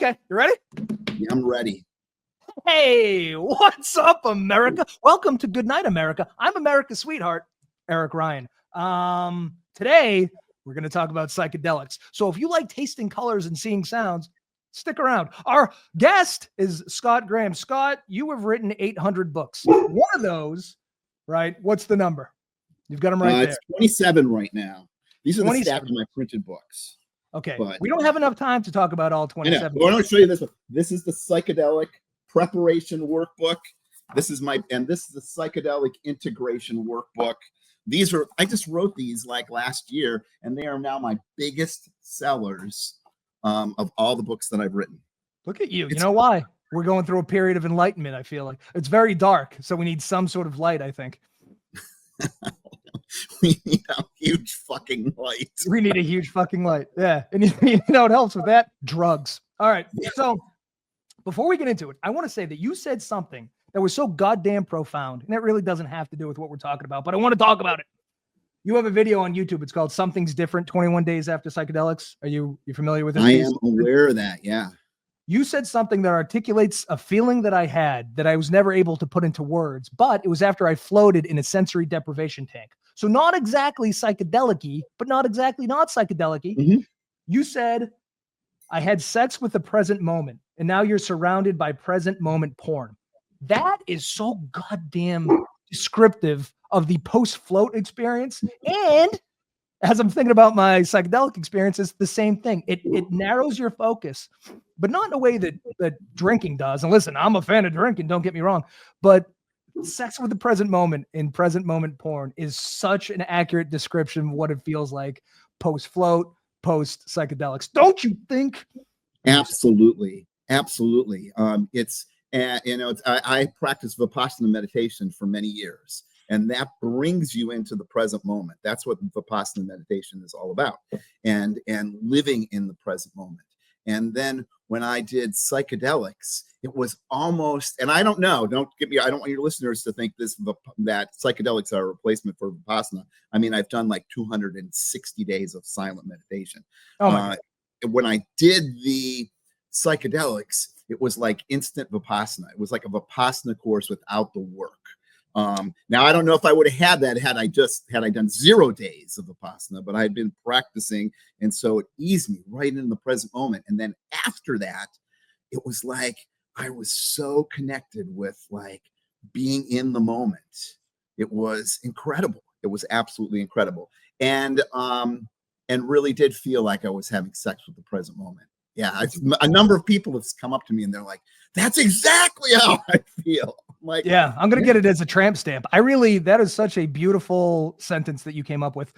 Okay, you ready? Yeah, I'm ready. Hey, what's up, America? Welcome to Goodnight America. I'm America's sweetheart, Eric Ryan. Today we're going to talk about psychedelics. So if you like tasting colors and seeing sounds, stick around. Our guest is Scott Graham. Scott, you have written 800 books. One of those, right? What's the number? You've got them right there. It's 27 right now. These are the stats of my printed books. Okay, but we don't have enough time to talk about all 27. I want to show you this one. This is the psychedelic preparation workbook. This is the psychedelic integration workbook. These are, I just wrote these like last year, and they are now my biggest sellers of all the books that I've written. Look at you. You know why? We're going through a period of enlightenment, I feel like. It's very dark, so we need some sort of light, I think. We need a huge fucking light. We need a huge fucking light. Yeah. And you know what helps with that? Drugs. All right. So before we get into it, I want to say that you said something that was so goddamn profound, and it really doesn't have to do with what we're talking about, but I want to talk about it. You have a video on YouTube. It's called Something's Different, 21 Days After Psychedelics. Are you familiar with it? I am aware of that, yeah. You said something that articulates a feeling that I had that I was never able to put into words, but it was after I floated in a sensory deprivation tank. So not exactly psychedelic-y, but not exactly not psychedelic-y. Mm-hmm. You said, I had sex with the present moment, and now you're surrounded by present moment porn. That is so goddamn descriptive of the post-float experience. And as I'm thinking about my psychedelic experience, it's the same thing. It narrows your focus, but not in a way that drinking does. And listen, I'm a fan of drinking, don't get me wrong, but sex with the present moment in present moment porn is such an accurate description of what it feels like post-float, post-psychedelics. Don't you think? Absolutely. Absolutely. I practiced Vipassana meditation for many years, and that brings you into the present moment. That's what Vipassana meditation is all about, and living in the present moment. And then when I did psychedelics, it was almost, and I don't know, don't want your listeners to think that psychedelics are a replacement for Vipassana. I mean, I've done like 260 days of silent meditation. When I did the psychedelics, it was like instant Vipassana. It was like a Vipassana course without the work. Now I don't know if I would have had that had I done 0 days of Vipassana, but I had been practicing, and so it eased me right in the present moment. And then after that, it was like I was so connected with like being in the moment. It was incredible. It was absolutely incredible, and really did feel like I was having sex with the present moment. Yeah, a number of people have come up to me and they're like, "That's exactly how I feel." I'm like, yeah, I'm gonna get it as a tramp stamp. That is such a beautiful sentence that you came up with.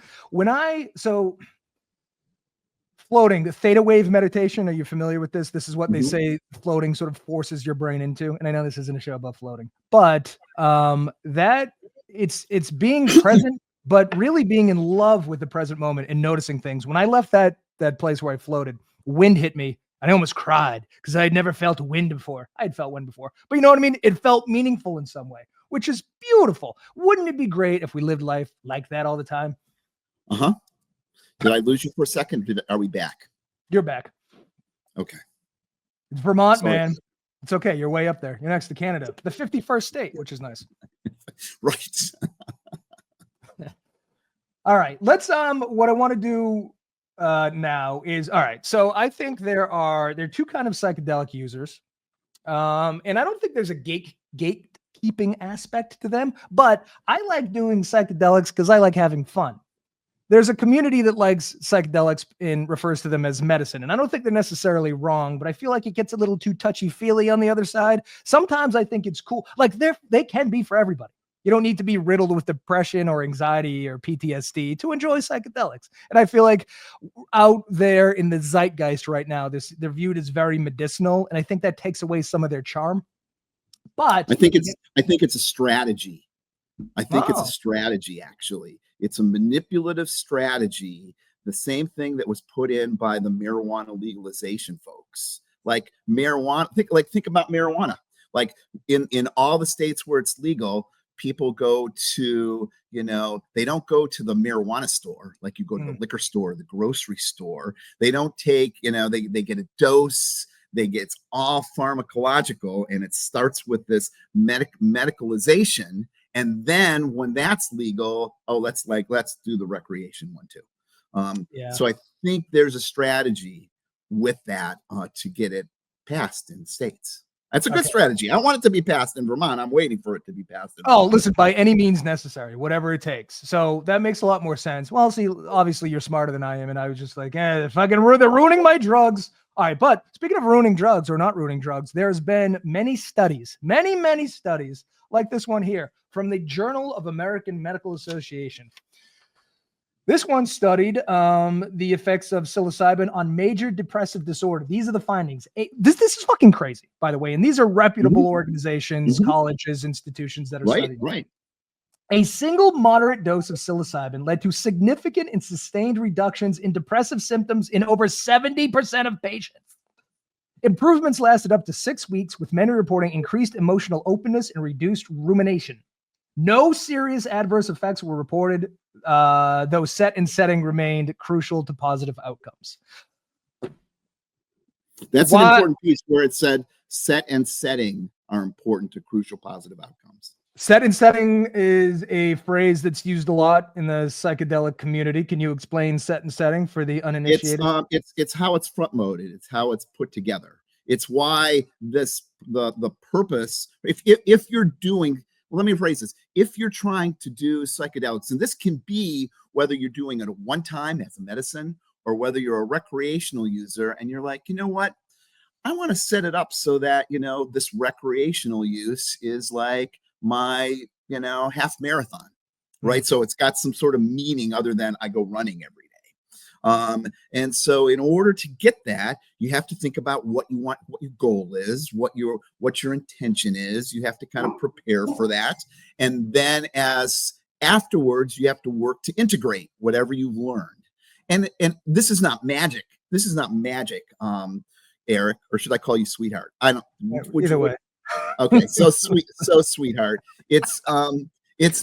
Floating, the theta wave meditation. Are you familiar with this? This is what they say floating sort of forces your brain into. And I know this isn't a show about floating, but that it's being present, but really being in love with the present moment and noticing things. When I left that place where I floated, wind hit me. I almost cried because I had never felt wind before. I had felt wind before, but you know what I mean? It felt meaningful in some way, which is beautiful. Wouldn't it be great if we lived life like that all the time? Uh-huh. Did I lose you for a second? Are we back? You're back. Okay. It's Vermont, man. It's okay. You're way up there. You're next to Canada, the 51st state, which is nice. Right. All right. Let's, what I want to do now is, all right. So I think there are two kind of psychedelic users. And I don't think there's a gatekeeping aspect to them, but I like doing psychedelics because I like having fun. There's a community that likes psychedelics and refers to them as medicine. And I don't think they're necessarily wrong, but I feel like it gets a little too touchy-feely on the other side. Sometimes I think it's cool. Like they can be for everybody. You don't need to be riddled with depression or anxiety or PTSD to enjoy psychedelics. And I feel like out there in the zeitgeist right now, they're viewed as very medicinal. And I think that takes away some of their charm. But I think it's a strategy. I think it's a strategy, actually. It's a manipulative strategy, the same thing that was put in by the marijuana legalization folks. Like marijuana, think about marijuana. Like in all the states where it's legal, people go to, they don't go to the marijuana store like you go to the liquor store, the grocery store. They don't take, they get a dose. it's all pharmacological, and it starts with this medicalization. And then when that's legal, oh, let's do the recreation one too. So I think there's a strategy with that to get it passed in states. That's a good strategy. I want it to be passed in Vermont. I'm waiting for it to be passed in Vermont. Listen, by any means necessary, whatever it takes. So that makes a lot more sense. Well, see, obviously you're smarter than I am, and I was just like, if I can, they're ruining my drugs. All right, but speaking of ruining drugs or not ruining drugs, there's been many studies, many studies like this one here from the Journal of American Medical Association. This one studied the effects of psilocybin on major depressive disorder. These are the findings. This is fucking crazy, by the way. And these are reputable organizations, colleges, institutions that are studying. Right. A single moderate dose of psilocybin led to significant and sustained reductions in depressive symptoms in over 70% of patients. Improvements lasted up to 6 weeks, with many reporting increased emotional openness and reduced rumination. No serious adverse effects were reported, though set and setting remained crucial to positive outcomes. That's an important piece where it said set and setting are important to crucial positive outcomes. Set and setting is a phrase that's used a lot in the psychedelic community. Can you explain set and setting for the uninitiated? It's how it's front loaded. It's how it's put together. It's why the purpose. If you're doing, let me phrase this. If you're trying to do psychedelics, and this can be whether you're doing it at one time as a medicine or whether you're a recreational user and you're like, you know what, I want to set it up so that, this recreational use is like my, half marathon, right? So it's got some sort of meaning other than I go running every day. And so in order to get that, you have to think about what you want, what your goal is, what your intention is. You have to kind of prepare for that. And then as afterwards, you have to work to integrate whatever you've learned. And this is not magic. This is not magic, Eric, or should I call you sweetheart? I don't. Either way. Okay, so sweetheart. It's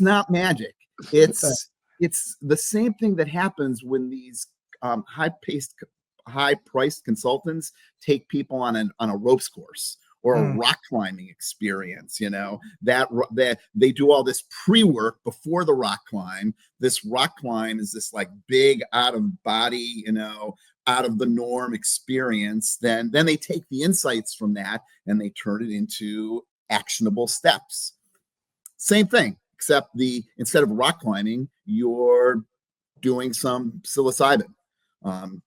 not magic. It's the same thing that happens when these high-priced consultants take people on a ropes course or a rock climbing experience. That they do all this pre-work before the rock climb. This rock climb is this like big out of body, out of the norm experience. Then they take the insights from that and they turn it into actionable steps. Same thing, except instead of rock climbing, you're doing some psilocybin.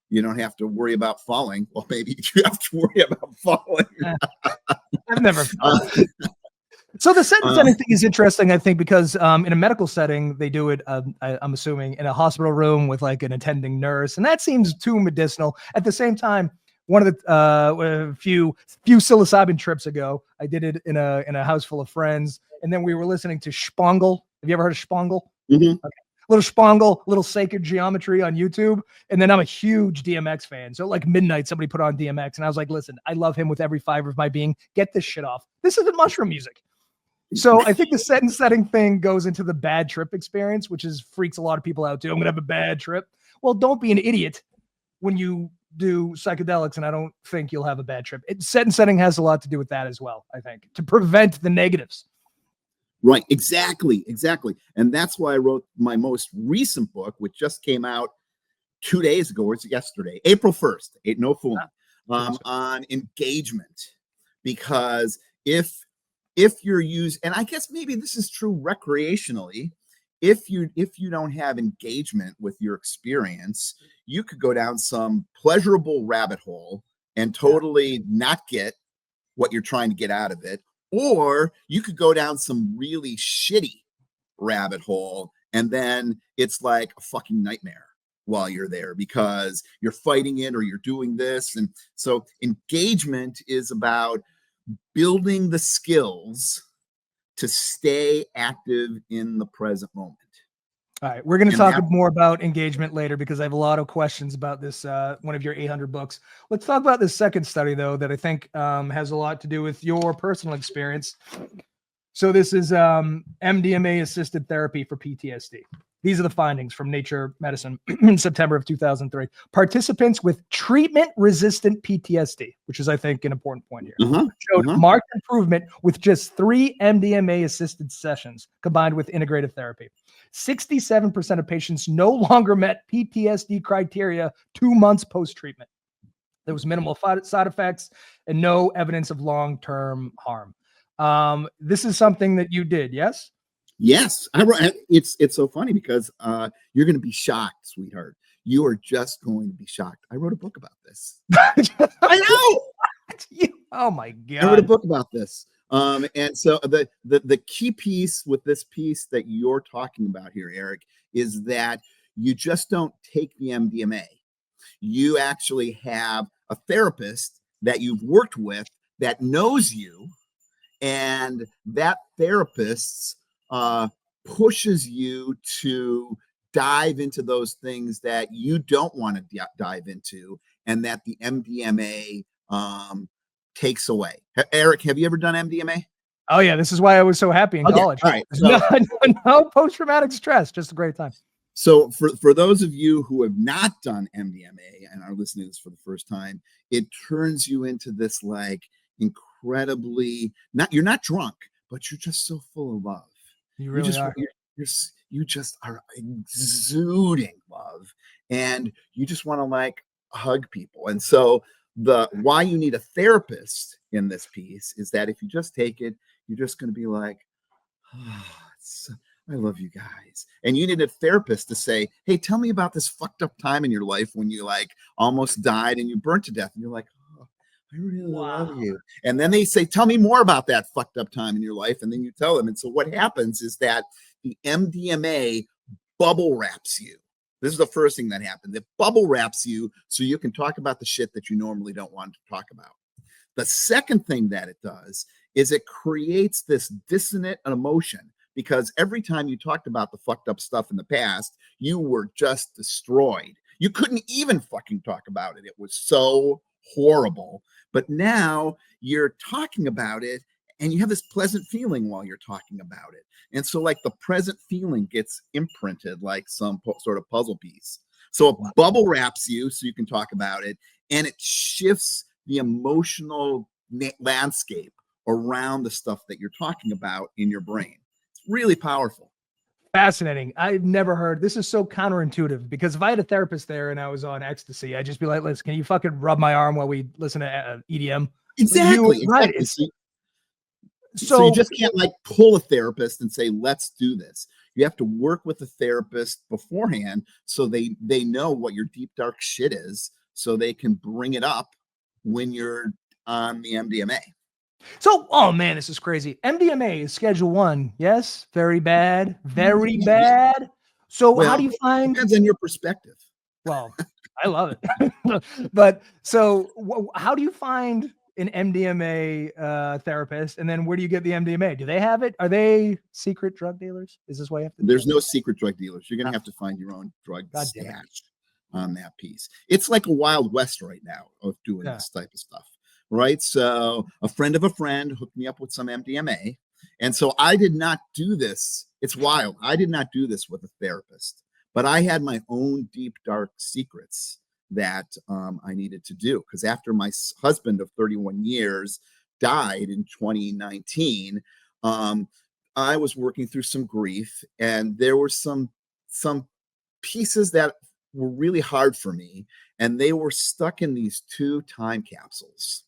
You don't have to worry about falling. Well, maybe you have to worry about falling. I've never fallen. So the set and setting thing is interesting, I think, because in a medical setting, they do it, I'm assuming, in a hospital room with like an attending nurse, and that seems too medicinal. At the same time, one of the few psilocybin trips ago, I did it in a house full of friends, and then we were listening to Spangle. Have you ever heard of Spangle? Mm-hmm. Okay. Little Spangle, little sacred geometry on YouTube. And then I'm a huge DMX fan. So like midnight, somebody put on DMX and I was like, listen, I love him with every fiber of my being. Get this shit off. This isn't mushroom music. So I think the set and setting thing goes into the bad trip experience, which freaks a lot of people out too. I'm going to have a bad trip. Well, don't be an idiot when you do psychedelics. And I don't think you'll have a bad trip. Set and setting has a lot to do with that as well, I think, to prevent the negatives. Right, exactly. And that's why I wrote my most recent book, which just came out 2 days ago, or it's yesterday, April 1st, no fooling, on engagement. Because if you're and I guess maybe this is true recreationally, if you don't have engagement with your experience, you could go down some pleasurable rabbit hole and totally not get what you're trying to get out of it. Or you could go down some really shitty rabbit hole, and then it's like a fucking nightmare while you're there because you're fighting it or you're doing this. And so engagement is about building the skills to stay active in the present moment. All right, we're going to talk more about engagement later because I have a lot of questions about this, one of your 800 books. Let's talk about this second study, though, that I think has a lot to do with your personal experience. So this is MDMA-assisted therapy for PTSD. These are the findings from Nature Medicine in September of 2003. Participants with treatment-resistant PTSD, which is, I think, an important point here, showed marked improvement with just 3 MDMA-assisted sessions combined with integrative therapy. 67% of patients no longer met PTSD criteria 2 months post-treatment. There was minimal side effects and no evidence of long-term harm. This is something that you did, yes? Yes, it's so funny because you're going to be shocked, sweetheart. You are just going to be shocked. I wrote a book about this. I know. Oh my God! I wrote a book about this. And so the key piece with this piece that you're talking about here, Eric, is that you just don't take the MDMA. You actually have a therapist that you've worked with that knows you, and that therapist pushes you to dive into those things that you don't want to dive into, and that the MDMA takes away. Eric, have you ever done MDMA? Oh yeah, this is why I was so happy in college. All right, so, no post-traumatic stress, just a great time. So for those of you who have not done MDMA and are listening to this for the first time, it turns you into this like incredibly, you're not drunk, but you're just so full of love. You really are. You just are exuding love, and you just want to like hug people. And so why you need a therapist in this piece is that if you just take it, you're just going to be like, I love you guys. And you need a therapist to say, hey, tell me about this fucked up time in your life when you like almost died and you burnt to death. And you're like, oh, I really love you. And then they say, tell me more about that fucked up time in your life. And then you tell them. And so what happens is that the MDMA bubble wraps you. This is the first thing that happened. It bubble wraps you so you can talk about the shit that you normally don't want to talk about. The second thing that it does is it creates this dissonant emotion, because every time you talked about the fucked up stuff in the past, you were just destroyed. You couldn't even fucking talk about it. It was so horrible. But now you're talking about it and you have this pleasant feeling while you're talking about it. And so like the present feeling gets imprinted like some sort of puzzle piece. So it bubble wraps you so you can talk about it, and it shifts the emotional landscape around the stuff that you're talking about in your brain. It's really powerful. Fascinating. I've never heard. This is so counterintuitive, because if I had a therapist there and I was on ecstasy, I'd just be like, listen, can you fucking rub my arm while we listen to EDM? Exactly. Right. So you just can't like pull a therapist and say, let's do this. You have to work with the therapist beforehand so they know what your deep, dark shit is, so they can bring it up when you're on the MDMA. So, oh man, this is crazy. MDMA is Schedule 1. Yes. Very bad. Very bad. So how do you find? Depends on your perspective. Well, I love it. But so how do you find an MDMA therapist? And then where do you get the MDMA? Do they have it? Are they secret drug dealers? Is this why you have to? There's no secret drug dealers. You're going to have to find your own drug stash on that piece. It's like a Wild West right now of doing this type of stuff. Right. So a friend of a friend hooked me up with some MDMA. And so I did not do this. It's wild. I did not do this with a therapist, but I had my own deep, dark secrets that I needed to do. Because after my husband of 31 years died in 2019, I was working through some grief, and there were some pieces that were really hard for me. And they were stuck in these 2 time capsules.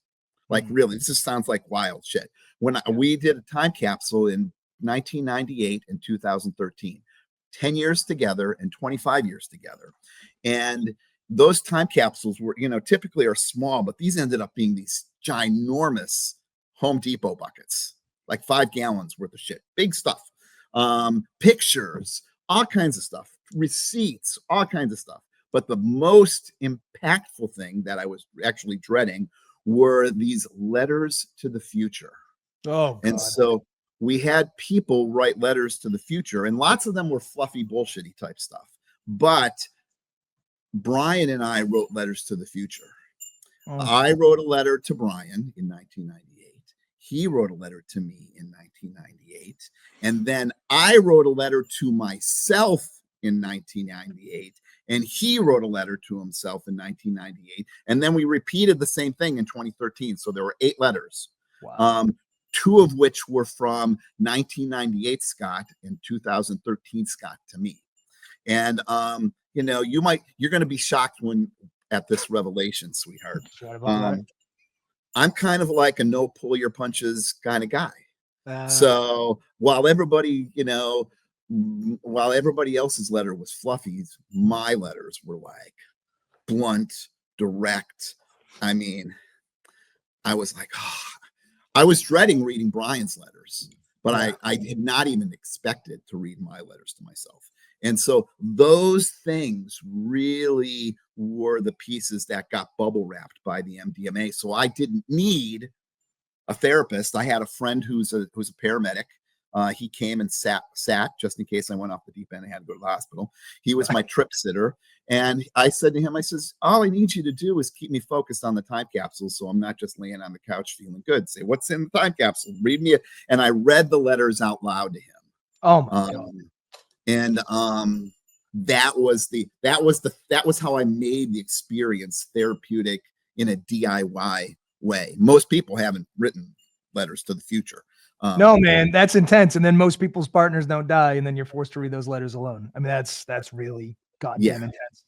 Like really, this just sounds like wild shit. When we did a time capsule in 1998 and 2013, 10 years together and 25 years together. And those time capsules were, typically are small, but these ended up being these ginormous Home Depot buckets, like 5 gallons worth of shit, big stuff, pictures, all kinds of stuff, receipts, all kinds of stuff. But the most impactful thing that I was actually dreading were these letters to the future. Oh, God. And so we had people write letters to the future, and lots of them were fluffy, bullshitty type stuff. But Brian and I wrote letters to the future. I wrote a letter to Brian in 1998. He wrote a letter to me in 1998. And then I wrote a letter to myself in 1998, and he wrote a letter to himself in 1998, and then we repeated the same thing in 2013. So there were 8 letters. Wow. 2 of which were from 1998 Scott and 2013 Scott to me. And you're going to be shocked at this revelation, sweetheart. I'm kind of like a no pull your punches kind of guy. So while everybody else's letter was fluffy, my letters were like blunt, direct. I mean, I was like, I was dreading reading Brian's letters, but I did not even expect it to read my letters to myself. And so those things really were the pieces that got bubble wrapped by the MDMA. So I didn't need a therapist. I had a friend who's a paramedic. He came and sat just in case I went off the deep end and had to go to the hospital. He was my trip sitter. And I said to him, I says, all I need you to do is keep me focused on the time capsule, so I'm not just laying on the couch feeling good. Say, what's in the time capsule? Read me. And I read the letters out loud to him. Oh my God. And that was how I made the experience therapeutic in a DIY way. Most people haven't written letters to the future. No, man, that's intense. And then most people's partners don't die, and then you're forced to read those letters alone. I mean, that's really goddamn intense.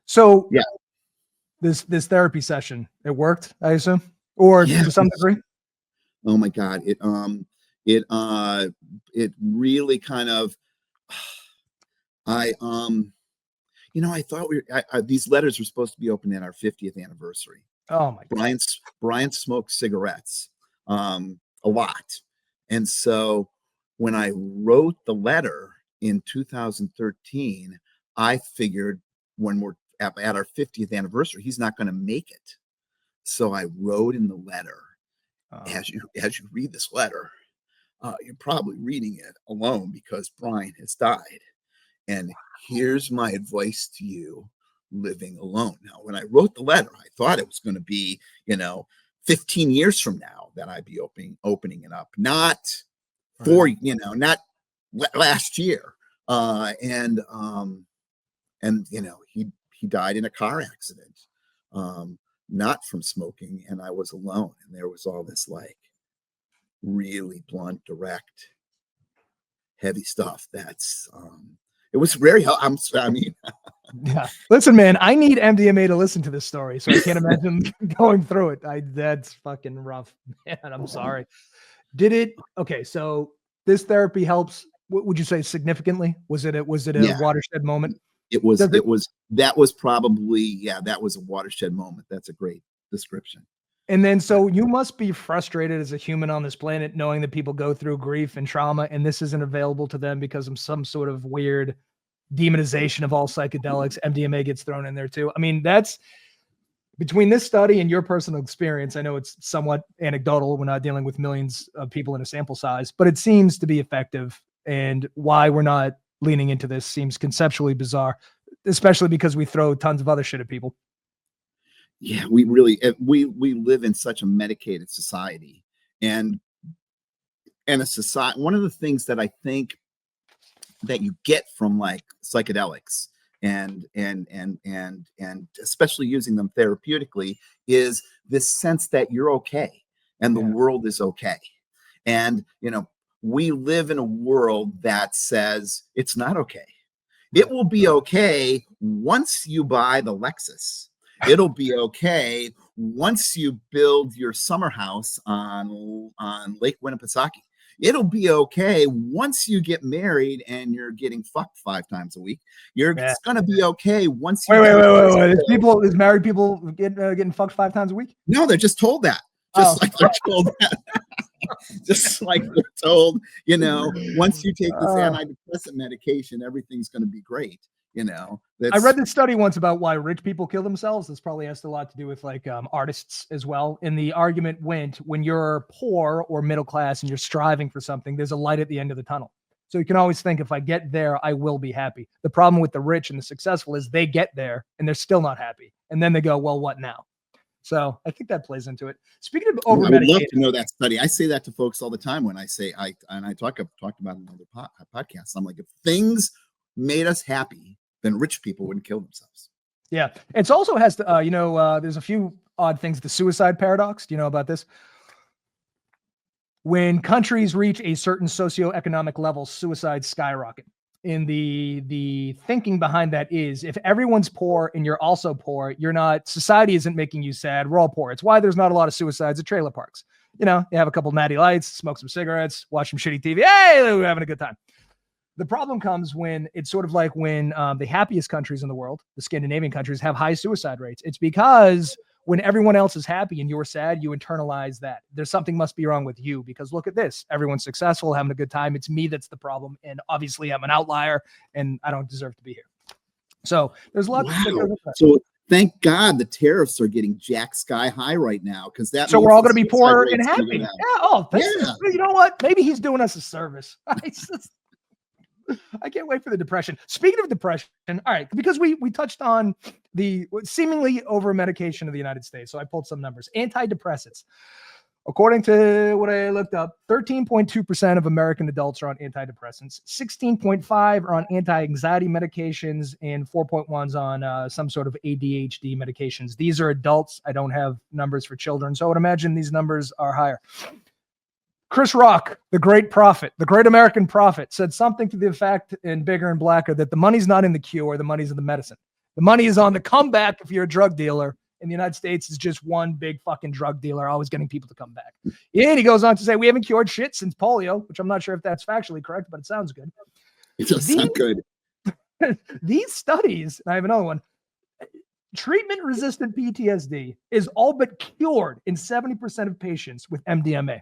So this therapy session, it worked, I assume, or to some degree. Oh my God. It really kind of, I thought these letters were supposed to be opened at our 50th anniversary. Oh my God. Brian smoked cigarettes, a lot. And so when I wrote the letter in 2013, I figured when we're at our 50th anniversary, he's not going to make it. So I wrote in the letter, as you read this letter, you're probably reading it alone because Brian has died. And here's my advice to you living alone. Now, when I wrote the letter, I thought it was going to be, 15 years from now that I'd be opening it up, not not last year. And he died in a car accident, not from smoking. And I was alone. And there was all this like really blunt, direct, heavy stuff. That's, it was very, yeah. Listen, man, I need MDMA to listen to this story, so I can't imagine going through it. That's fucking rough, man. I'm sorry. Okay, so this therapy helps, what would you say, significantly? Was it a watershed moment? That was probably, that was a watershed moment. That's a great description. And then, so you must be frustrated as a human on this planet, knowing that people go through grief and trauma, and this isn't available to them because of some sort of weird demonization of all psychedelics. MDMA gets thrown in there too. I mean, that's between this study and your personal experience. I know it's somewhat anecdotal. We're not dealing with millions of people in a sample size, but it seems to be effective. And why we're not leaning into this seems conceptually bizarre, especially because we throw tons of other shit at people. Yeah, we really, we live in such a medicated society, and a society. One of the things that I think that you get from like psychedelics and especially using them therapeutically is this sense that you're okay and the world is okay. And, we live in a world that says it's not okay. It will be okay once you buy the Lexus. It'll be okay once you build your summer house on Lake Winnipesaukee. It'll be okay once you get married and you're getting fucked 5 times a week. It's gonna be okay once you wait. Is married people getting fucked 5 times a week? No, they're just told that. Like they're told that. Just like they're told, once you take this antidepressant medication, everything's gonna be great. I read this study once about why rich people kill themselves. This probably has a lot to do with like artists as well. And the argument went, when you're poor or middle class and you're striving for something, there's a light at the end of the tunnel. So you can always think, if I get there, I will be happy. The problem with the rich and the successful is they get there and they're still not happy. And then they go, well, what now? So I think that plays into it. Speaking of over medicating, I would love to know that study. I say that to folks all the time when I say I talk about it on other podcasts. I'm like, if things made us happy, then rich people wouldn't kill themselves. Yeah. It's also has to, there's a few odd things. The suicide paradox. Do you know about this? When countries reach a certain socioeconomic level, suicides skyrocket. And the thinking behind that is, if everyone's poor and you're also poor, society isn't making you sad. We're all poor. It's why there's not a lot of suicides at trailer parks. You have a couple natty lights, smoke some cigarettes, watch some shitty TV. Hey, we're having a good time. The problem comes when it's sort of like when the happiest countries in the world, the Scandinavian countries, have high suicide rates. It's because when everyone else is happy and you're sad, you internalize that. There's something must be wrong with you because look at this. Everyone's successful, having a good time. It's me that's the problem. And obviously I'm an outlier and I don't deserve to be here. So there's lots of So thank God the tariffs are getting jack sky high right now, because that so we're all going to be poor and happy. Yeah. Oh, you know what? Maybe he's doing us a service. I can't wait for the depression. Speaking of depression, all right, because we touched on the seemingly over medication of the United States. So I pulled some numbers. Antidepressants. According to what I looked up, 13.2% of American adults are on antidepressants, 16.5 are on anti-anxiety medications, and 4.1's on some sort of ADHD medications. These are adults. I don't have numbers for children, so I would imagine these numbers are higher. Chris Rock, the great prophet, the great American prophet, said something to the effect in Bigger and Blacker that the money's not in the cure, the money's in the medicine. The money is on the comeback if you're a drug dealer. In the United States, is just one big fucking drug dealer always getting people to come back. And he goes on to say, we haven't cured shit since polio, which I'm not sure if that's factually correct, but it sounds good. It does sound good. These studies, and I have another one, treatment-resistant PTSD is all but cured in 70% of patients with MDMA.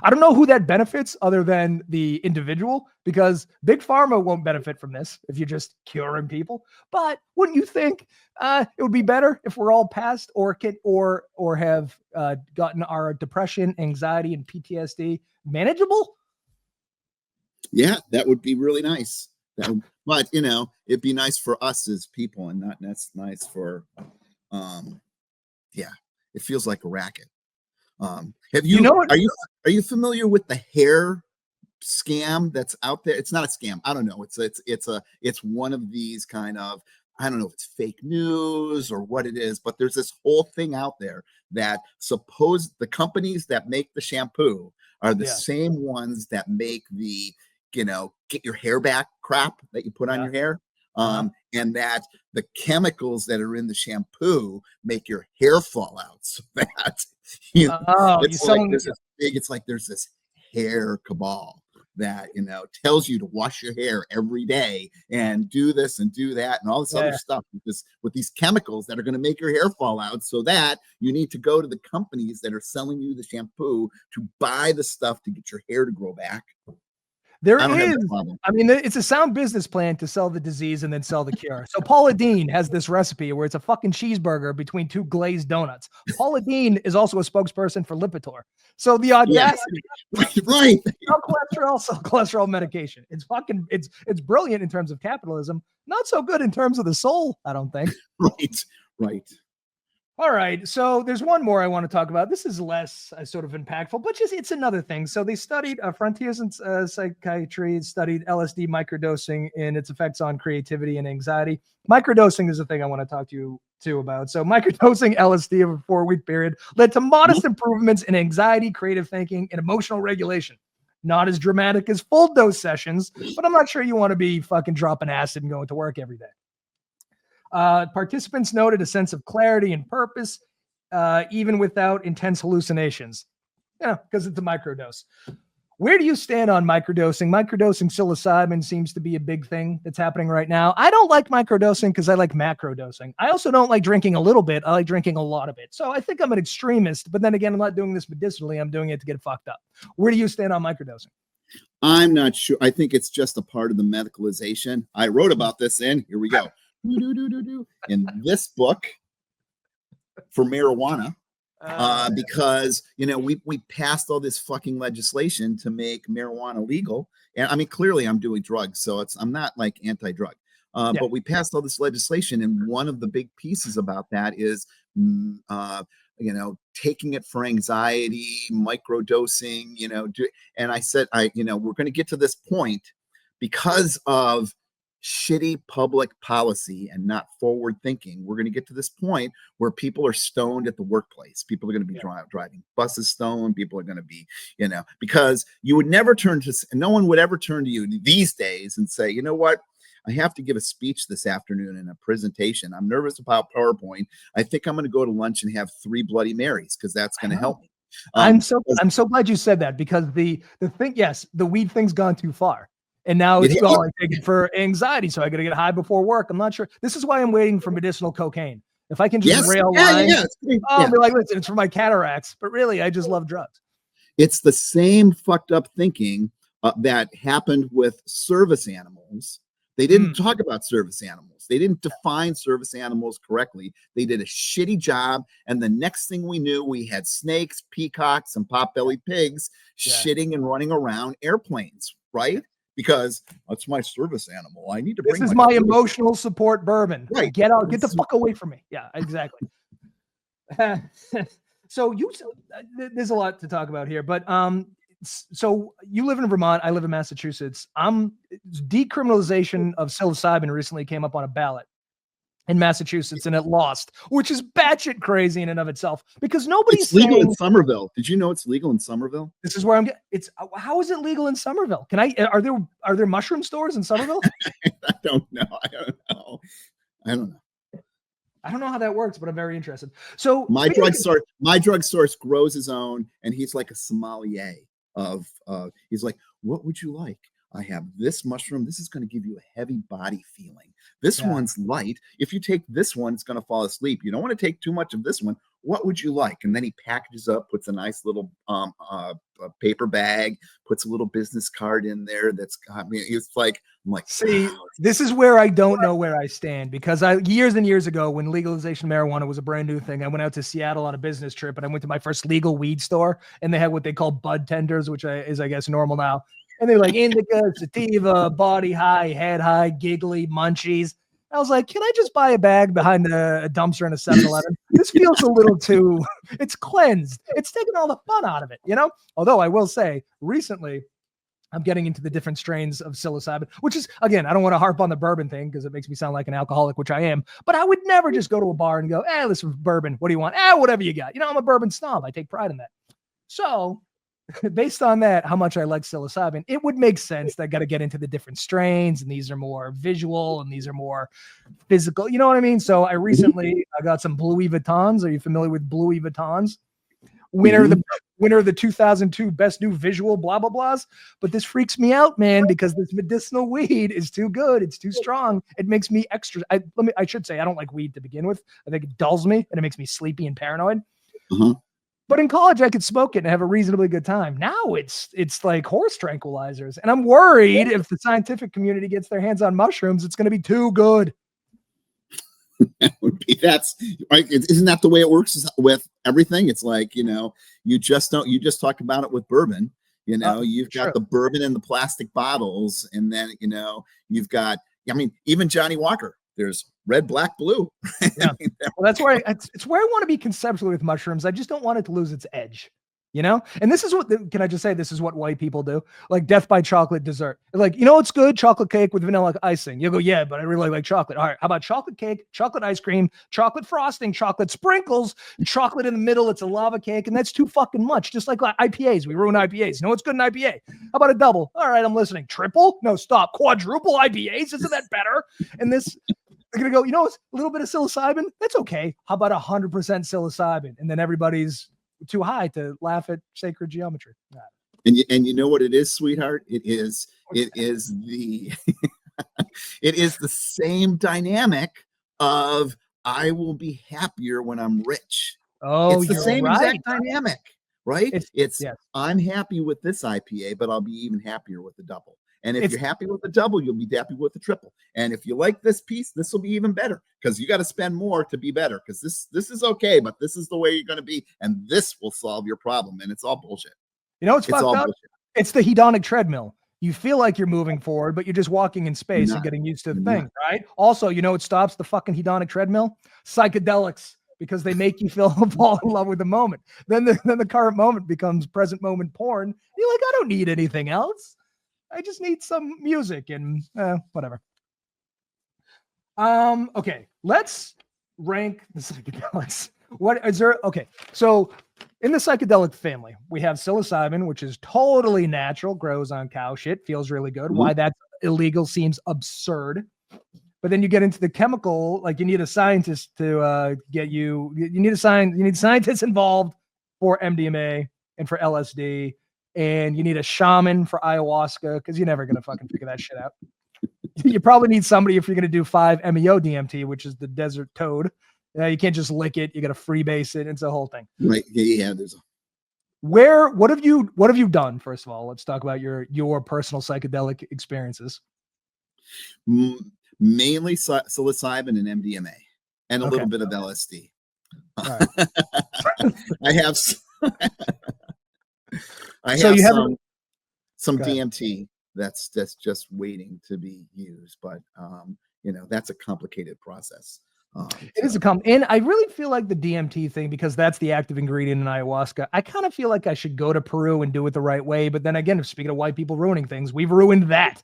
I don't know who that benefits other than the individual, because big pharma won't benefit from this if you're just curing people. But wouldn't you think it would be better if we're all past or have gotten our depression, anxiety, and PTSD manageable? Yeah, that would be really nice. But it'd be nice for us as people, and not that's nice for it feels like a racket. Have you, are you familiar with the hair scam that's out there? It's not a scam. I don't know. It's one of these kind of, I don't know if it's fake news or what it is, but there's this whole thing out there that the companies that make the shampoo are the same ones that make the, get your hair back crap that you put on your hair. And that the chemicals that are in the shampoo make your hair fall out, so that it's like there's this hair cabal that tells you to wash your hair every day and do this and do that and all this other stuff with these chemicals that are going to make your hair fall out, so that you need to go to the companies that are selling you the shampoo to buy the stuff to get your hair to grow back. It's a sound business plan to sell the disease and then sell the cure. So Paula Deen has this recipe where it's a fucking cheeseburger between two glazed donuts. Paula Deen is also a spokesperson for Lipitor. So the audacity, right? Sell cholesterol medication. It's brilliant in terms of capitalism. Not so good in terms of the soul, I don't think. Right. All right, so there's one more I want to talk about. This is less sort of impactful, but it's another thing. So they studied Frontiers in Psychiatry, studied LSD microdosing and its effects on creativity and anxiety. Microdosing is the thing I want to talk to you too about. So microdosing LSD over a 4-week period led to modest improvements in anxiety, creative thinking, and emotional regulation. Not as dramatic as full dose sessions, but I'm not sure you want to be fucking dropping acid and going to work every day. Participants noted a sense of clarity and purpose, even without intense hallucinations. Yeah, because it's a microdose. Where do you stand on microdosing? Microdosing psilocybin seems to be a big thing that's happening right now. I don't like microdosing because I like macrodosing. I also don't like drinking a little bit. I like drinking a lot of it. So I think I'm an extremist, but then again, I'm not doing this medicinally. I'm doing it to get fucked up. Where do you stand on microdosing? I'm not sure. I think it's just a part of the medicalization. I wrote about this in, here we go. In this book for marijuana, because we passed all this fucking legislation to make marijuana legal, and clearly I'm doing drugs, so I'm not like anti-drug, but we passed all this legislation, and one of the big pieces about that is taking it for anxiety, microdosing, and I said we're going to get to this point because of shitty public policy and not forward thinking, we're going to get to this point where people are stoned at the workplace. People are going to be driving buses stoned. People are going to be, because you would never no one would ever turn to you these days and say, you know what? I have to give a speech this afternoon in a presentation. I'm nervous about PowerPoint. I think I'm going to go to lunch and have 3 Bloody Marys because that's going to help me. I'm so glad you said that, because the thing, yes, the weed thing's gone too far. And now it's I take it for anxiety, so I got to get high before work. I'm not sure. This is why I'm waiting for medicinal cocaine. If I can just rail lines, I'll be like, listen, it's for my cataracts, but really, I just love drugs. It's the same fucked up thinking that happened with service animals. They didn't talk about service animals. They didn't define service animals correctly. They did a shitty job. And the next thing we knew, we had snakes, peacocks, and pot-bellied pigs shitting and running around airplanes, right? Because that's my service animal. I need to bring this is my emotional support bourbon. Right. Get out, get the fuck away from me. Yeah, exactly. So there's a lot to talk about here, but so you live in Vermont, I live in Massachusetts. Decriminalization of psilocybin recently came up on a ballot in Massachusetts, and it lost, which is batshit crazy in and of itself, because nobody's It's legal in Somerville. Did you know it's legal in Somerville? This is where I'm getting. How is it legal in Somerville? Are there mushroom stores in Somerville? I don't know. I don't know how that works, but I'm very interested. So my drug source grows his own, and he's like a sommelier of he's like, what would you like? I have this mushroom. This is going to give you a heavy body feeling. This one's light. If you take this one, it's going to fall asleep. You don't want to take too much of this one. What would you like? And then he packages up, puts a nice little paper bag, puts a little business card in there. It's like, I'm like, see, this is where I don't know where I stand, because years and years ago, when legalization of marijuana was a brand new thing, I went out to Seattle on a business trip, and I went to my first legal weed store, and they had what they call bud tenders, which is, I guess, normal now. And they're like indica, sativa, body high, head high, giggly, munchies. I was like, can I just buy a bag behind a dumpster in a 7-Eleven? This feels a little too, it's cleansed. It's taking all the fun out of it, Although I will say, recently, I'm getting into the different strains of psilocybin, which is, again, I don't want to harp on the bourbon thing because it makes me sound like an alcoholic, which I am. But I would never just go to a bar and go, listen, bourbon, what do you want? Whatever you got. I'm a bourbon snob. I take pride in that. So based on that, how much I like psilocybin, it would make sense that I got to get into the different strains, and these are more visual and these are more physical. You know what I mean? So I got some Louis Vuittons. Are you familiar with Louis Vuittons? Winner of the 2002 best new visual blah blah blahs. But this freaks me out, man, because this medicinal weed is too good. It's too strong. It makes me extra. I should say I don't like weed to begin with. I think it dulls me and it makes me sleepy and paranoid. But in college, I could smoke it and have a reasonably good time. Now it's like horse tranquilizers. And I'm worried if the scientific community gets their hands on mushrooms, it's going to be too good. That's right. Isn't that the way it works with everything? It's like, you just talk about it with bourbon. You've got the bourbon in the plastic bottles, and then, you've got, even Johnny Walker. There's red, black, blue. Yeah. Well, that's where it's where I want to be conceptually with mushrooms. I just don't want it to lose its edge, And this is can I just say, this is what white people do? Like death by chocolate dessert. Like, it's good, chocolate cake with vanilla icing. You'll go, yeah, but I really like chocolate. All right, how about chocolate cake, chocolate ice cream, chocolate frosting, chocolate sprinkles, chocolate in the middle? It's a lava cake, and that's too fucking much. Just like IPAs, we ruin IPAs. You know what's good in IPA? How about a double? All right, I'm listening. Triple? No, stop. Quadruple IPAs? Isn't that better? And this. They're going to go, it's a little bit of psilocybin. That's okay. How about 100% psilocybin? And then everybody's too high to laugh at sacred geometry. And you know what it is, sweetheart? It is the it is the same dynamic of I will be happier when I'm rich. Oh, it's the same exact dynamic, right? Yes. I'm happy with this IPA, but I'll be even happier with the double. And if you're happy with the double, you'll be happy with the triple. And if you like this piece, this will be even better, because you got to spend more to be better, because this is okay, but this is the way you're going to be, and this will solve your problem. And it's all bullshit. It's fucked up. Bullshit. It's the hedonic treadmill. You feel like you're moving forward, but you're just walking in space and getting used to the thing, right? Also, it stops the fucking hedonic treadmill? Psychedelics, because they make you fall in love with the moment. Then the current moment becomes present moment porn. You're like, I don't need anything else. I just need some music and whatever. Okay, let's rank the psychedelics. What is there? Okay, so in the psychedelic family, we have psilocybin, which is totally natural, grows on cow shit, feels really good. Mhm. Why that's illegal seems absurd. But then you get into the chemical, like you need a scientist to get you. You need scientists involved for MDMA and for LSD, and you need a shaman for ayahuasca because you're never gonna fucking figure that shit out. You probably need somebody if you're going to do 5-MeO DMT, which is the desert toad. You can't just lick it. You got to freebase it. It's a whole thing. Right. Yeah. There's What have you done? First of all, let's talk about your personal psychedelic experiences. mainly psilocybin and MDMA and a Okay. little bit of LSD. All right. I have So you have some Go ahead. DMT that's just waiting to be used, but that's a complicated process. It is and I really feel like the DMT thing, because that's the active ingredient in ayahuasca. I kind of feel like I should go to Peru and do it the right way. But then again, speaking of white people ruining things, we've ruined that.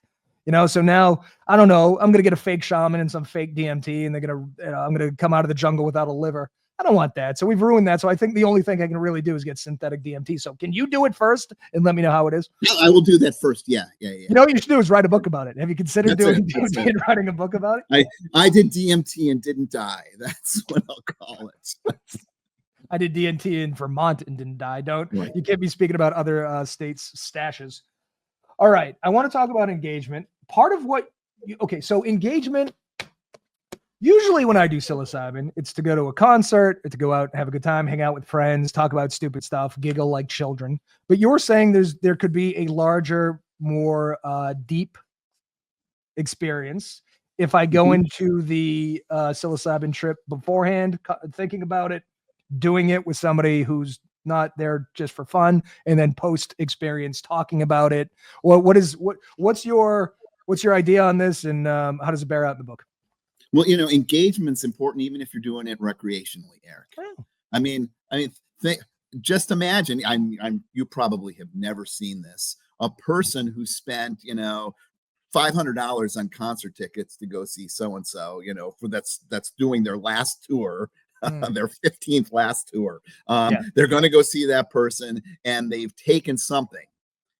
So now I don't know. I'm gonna get a fake shaman and some fake DMT, and I'm gonna come out of the jungle without a liver. I don't want that. So we've ruined that. So I think the only thing I can really do is get synthetic DMT. So can you do it first and let me know how it is? I will do that first. Yeah. You know what you should do is write a book about it. Have you considered doing DMT and writing a book about it? I did DMT and didn't die. That's what I'll call it. I did DMT in Vermont and didn't die. Right. You can't be speaking about other states' stashes. All right. I want to talk about engagement. Part of so engagement, usually when I do psilocybin, it's to go to a concert, to go out and have a good time, hang out with friends, talk about stupid stuff, giggle like children. But you're saying there could be a larger, more deep experience if I go into the psilocybin trip beforehand, thinking about it, doing it with somebody who's not there just for fun, and then post experience talking about it. What's your idea on this, and how does it bear out in the book? Well, engagement's important even if you're doing it recreationally, Eric. Oh. I mean, just imagine. You probably have never seen this. A person who spent, $500 on concert tickets to go see so and so, for that's doing their last tour, their 15th last tour. They're going to go see that person, and they've taken something.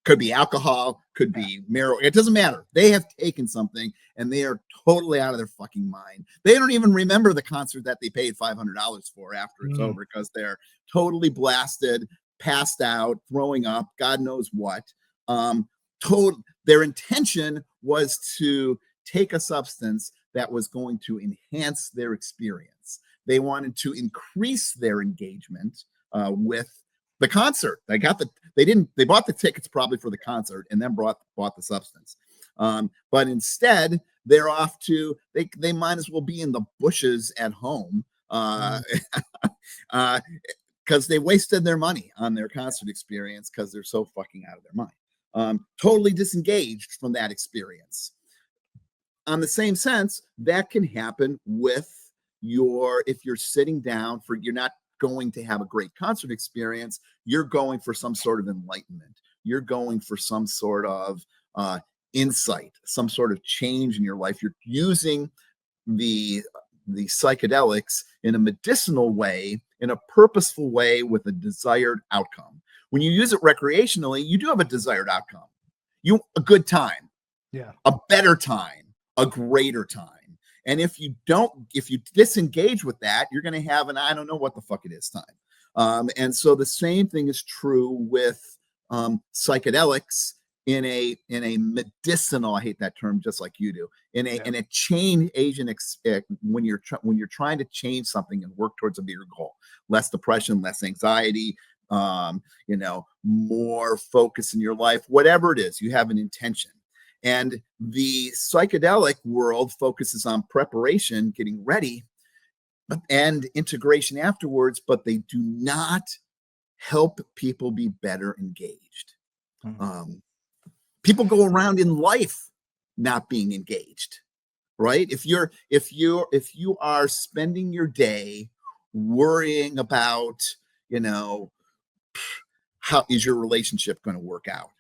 Could be alcohol, could be marijuana. It doesn't matter. They have taken something, and they are totally out of their fucking mind. They don't even remember the concert that they paid $500 for after it's over, because they're totally blasted, passed out, throwing up, God knows what. Their intention was to take a substance that was going to enhance their experience. They wanted to increase their engagement with the concert. They bought the tickets probably for the concert and then bought the substance. But instead, they're off to, they might as well be in the bushes at home because they wasted their money on their concert experience because they're so fucking out of their mind. Totally disengaged from that experience. On the same sense, that can happen with if you're sitting down you're not going to have a great concert experience, you're going for some sort of enlightenment. You're going for some sort of insight, some sort of change in your life. You're using the psychedelics in a medicinal way, in a purposeful way, with a desired outcome. When you use it recreationally, you do have a desired outcome. A good time, a better time, a greater time. And if you disengage with that, you're going to have I don't know what the fuck it is time. And so the same thing is true with psychedelics in a medicinal, I hate that term just like you do, in a change agent, when you're trying to change something and work towards a bigger goal, less depression, less anxiety, more focus in your life, whatever it is, you have an intention. And the psychedelic world focuses on preparation, getting ready, and integration afterwards, but they do not help people be better engaged. People go around in life not being engaged, right? If you are spending your day worrying about, how is your relationship going to work out?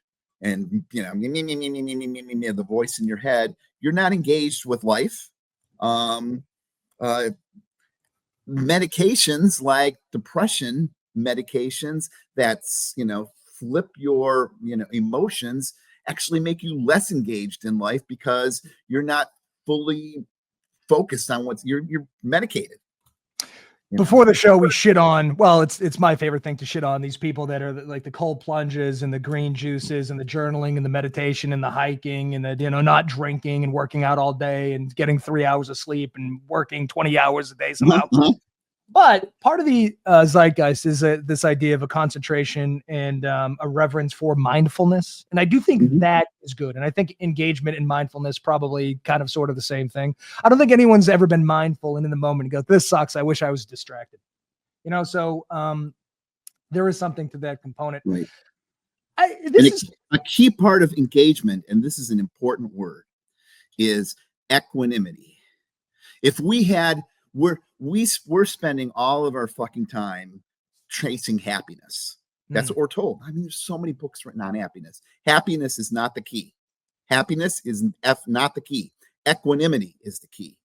And the voice in your head, you're not engaged with life, um, uh, medications like depression medications that's, flip your, emotions, actually make you less engaged in life because you're not fully focused on you're medicated. Before the show, we shit on, well, it's my favorite thing to shit on these people that are like the cold plunges and the green juices and the journaling and the meditation and the hiking and the, not drinking and working out all day and getting 3 hours of sleep and working 20 hours a day somehow. But part of the zeitgeist is this idea of a concentration and a reverence for mindfulness. And I do think that is good. And I think engagement and mindfulness probably kind of sort of the same thing. I don't think anyone's ever been mindful and in the moment and go, this sucks. I wish I was distracted. So there is something to that component. Right. This is a key part of engagement, and this is an important word, is equanimity. If we had... We're spending all of our fucking time chasing happiness. That's what we're told. I mean, there's so many books written on happiness. Happiness is not the key. Happiness is not the key. Equanimity is the key.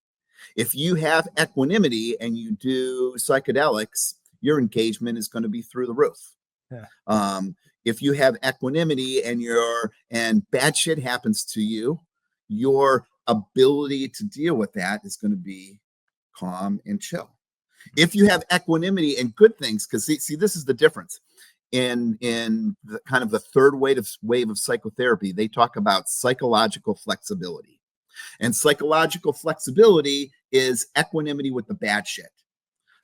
If you have equanimity and you do psychedelics, your engagement is going to be through the roof. Yeah. If you have equanimity and bad shit happens to you, your ability to deal with that is going to be calm and chill. If you have equanimity and good things, because see, this is the difference in the kind of the third wave of psychotherapy. They talk about psychological flexibility, and psychological flexibility is equanimity with the bad shit.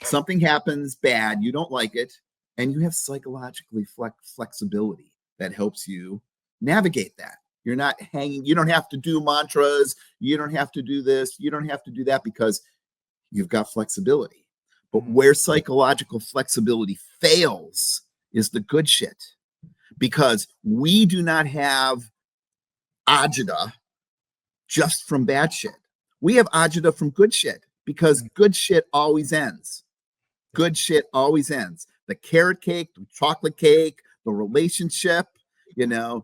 Something happens bad, you don't like it, and you have psychologically flexibility that helps you navigate that. You're not hanging. You don't have to do mantras. You don't have to do this. You don't have to do that because you've got flexibility. But where psychological flexibility fails is the good shit, because we do not have agita just from bad shit. We have agita from good shit, because good shit always ends. Good shit always ends. The carrot cake, the chocolate cake, the relationship, even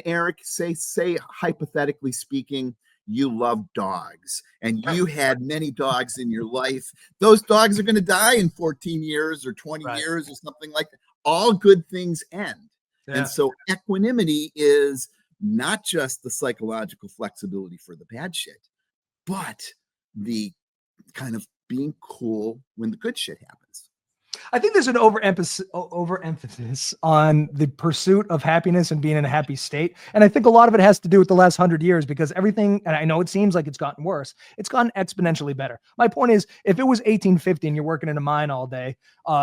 Eric, say hypothetically speaking, you love dogs and you had many dogs in your life. Those dogs are going to die in 14 years or 20 years or something like that. All good things end. Yeah. And so equanimity is not just the psychological flexibility for the bad shit, but the kind of being cool when the good shit happens. I think there's an overemphasis on the pursuit of happiness and being in a happy state. And I think a lot of it has to do with the last 100 years, because everything, and I know it seems like it's gotten worse, it's gotten exponentially better. My point is, if it was 1850 and you're working in a mine all day,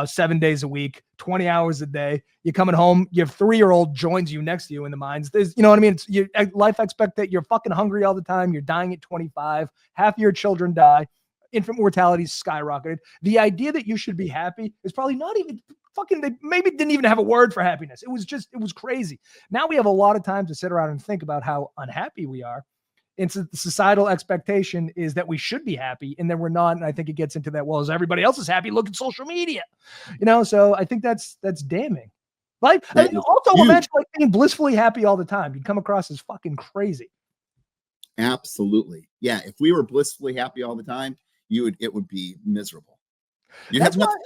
7 days a week, 20 hours a day, you're coming home, your 3-year-old joins you next to you in the mines. There's, what I mean? It's your life expectancy, you're fucking hungry all the time. You're dying at 25, half your children die. Infant mortality skyrocketed. The idea that you should be happy is probably not even fucking, they maybe didn't even have a word for happiness. It was crazy. Now we have a lot of time to sit around and think about how unhappy we are. And so the societal expectation is that we should be happy, and then we're not. And I think it gets into that, well, as everybody else is happy, look at social media, so I think that's damning. Like, also imagine like being blissfully happy all the time. You'd come across as fucking crazy. Absolutely. Yeah. If we were blissfully happy all the time, it would be miserable. You'd have nothing.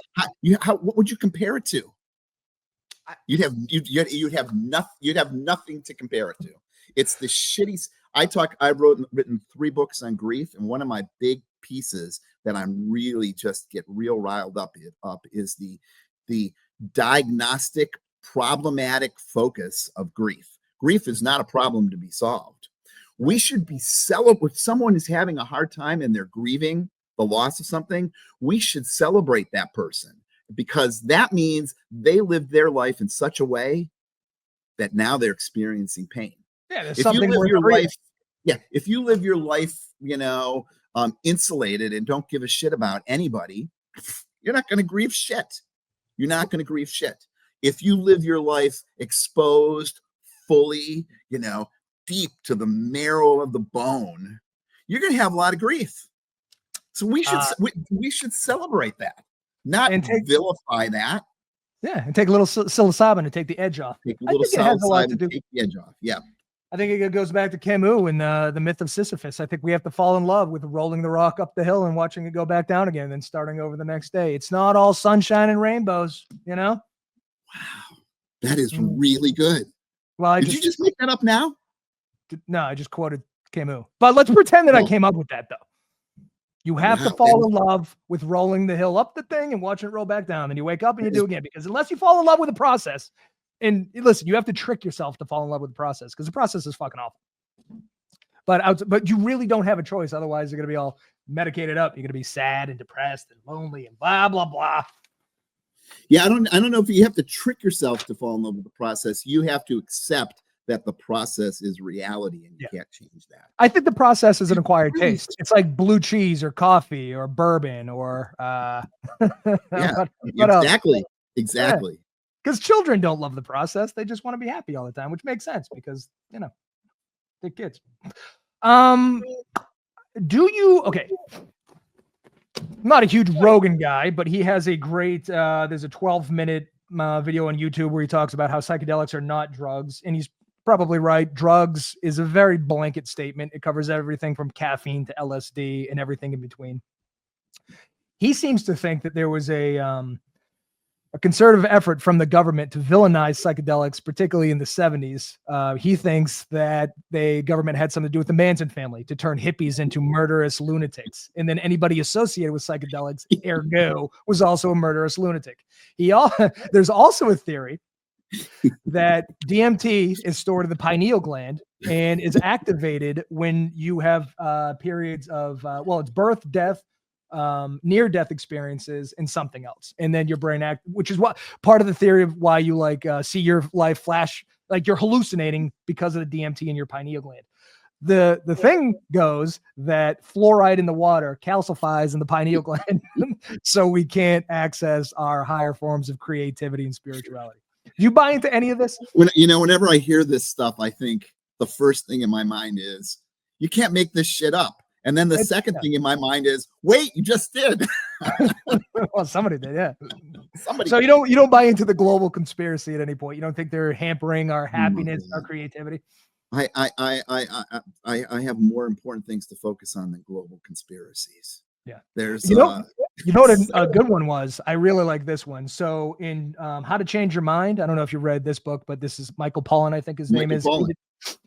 What would you compare it to? You'd have nothing to compare it to. It's the shitty. I've written 3 books on grief, and one of my big pieces that I'm really just get real riled up is the diagnostic problematic focus of grief. Grief is not a problem to be solved. We should be if someone is having a hard time and they're grieving the loss of something, we should celebrate that person, because that means they lived their life in such a way that now they're experiencing pain. Yeah, there's something more your life. Yeah, if you live your life, insulated and don't give a shit about anybody, you're not going to grieve shit. You're not going to grieve shit. If you live your life exposed, fully, deep to the marrow of the bone, you're going to have a lot of grief. So we should celebrate that, not vilify that. Yeah, and take a little psilocybin to take the edge off. Take a little psilocybin to take the edge off. Yeah. I think it goes back to Camus and the myth of Sisyphus. I think we have to fall in love with rolling the rock up the hill and watching it go back down again, and then starting over the next day. It's not all sunshine and rainbows, you know? Wow. That is really good. Well, Did you just make that up now? No, I just quoted Camus. But let's pretend that I came up with that, though. You have to fall in love with rolling the hill up the thing and watching it roll back down. Then you wake up and you do it again. Because unless you fall in love with the process, and listen, you have to trick yourself to fall in love with the process, because the process is fucking awful. But you really don't have a choice. Otherwise, you're going to be all medicated up. You're going to be sad and depressed and lonely and blah, blah, blah. Yeah, I don't know if you have to trick yourself to fall in love with the process. You have to accept that the process is reality and you can't change that. I think the process is an acquired taste. It's like blue cheese or coffee or bourbon or exactly. Because children don't love the process. They just want to be happy all the time, which makes sense because, you know, they're kids. Okay. I'm not a huge Rogan guy, but he has a great, there's a 12-minute video on YouTube where he talks about how psychedelics are not drugs. And he's probably right. Drugs is a very blanket statement. It covers everything from caffeine to LSD and everything in between. He seems to think that there was a concerted effort from the government to villainize psychedelics, particularly in the 70s. He thinks that the government had something to do with the Manson family to turn hippies into murderous lunatics. And then anybody associated with psychedelics, ergo, was also a murderous lunatic. There's also a theory that DMT is stored in the pineal gland and is activated when you have periods of, it's birth, death, near-death experiences, and something else. And then your brain which is what part of the theory of why you see your life flash, like you're hallucinating because of the DMT in your pineal gland. The thing goes that fluoride in the water calcifies in the pineal gland, so we can't access our higher forms of creativity and spirituality. Do you buy into any of this? Whenever I hear this stuff, I think the first thing in my mind is, you can't make this shit up. And then the second thing in my mind is, wait, you just did. Well, somebody did, yeah. So you don't buy into the global conspiracy at any point. You don't think they're hampering our happiness, our creativity? I have more important things to focus on than global conspiracies. Yeah. There's you know what a good one was? I really like this one. So in How to Change Your Mind, I don't know if you read this book, but this is Michael Pollan, I think his name is.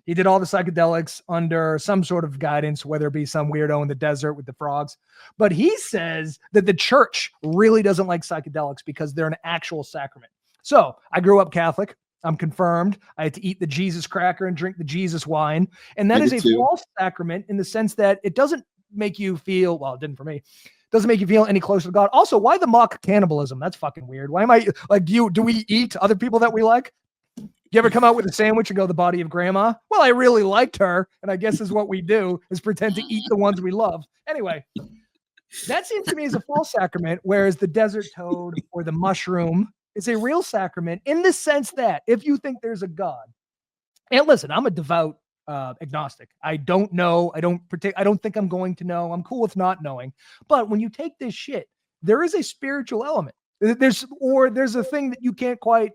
He did all the psychedelics under some sort of guidance, whether it be some weirdo in the desert with the frogs. But he says that the church really doesn't like psychedelics because they're an actual sacrament. So I grew up Catholic. I'm confirmed. I had to eat the Jesus cracker and drink the Jesus wine. And that is a false sacrament in the sense that it doesn't make you feel, well, it didn't for me, doesn't make you feel any closer to God. Also, why the mock cannibalism? That's fucking weird. Why am I like, do we eat other people that we like? You ever come out with a sandwich and go, the body of grandma? Well, I really liked her. And I guess is what we do is pretend to eat the ones we love. Anyway, that seems to me as a false sacrament, whereas the desert toad or the mushroom is a real sacrament in the sense that if you think there's a God, and listen, I'm a devout agnostic. I don't know. I don't think I'm going to know. I'm cool with not knowing. But when you take this shit, there is a spiritual element. There's a thing that you can't quite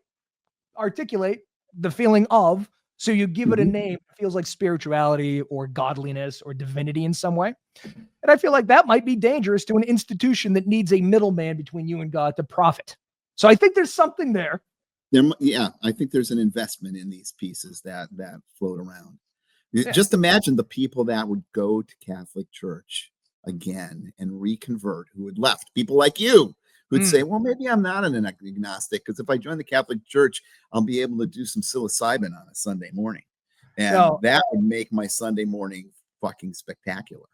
articulate the feeling of. So you give it a name that feels like spirituality or godliness or divinity in some way. And I feel like that might be dangerous to an institution that needs a middleman between you and God to profit. So I think there's something there. I think there's an investment in these pieces that float around. Yeah. Just imagine the people that would go to Catholic Church again and reconvert, who had left. People like you who'd say, well, maybe I'm not an agnostic, because if I join the Catholic Church, I'll be able to do some psilocybin on a Sunday morning. And that would make my Sunday morning fucking spectacular.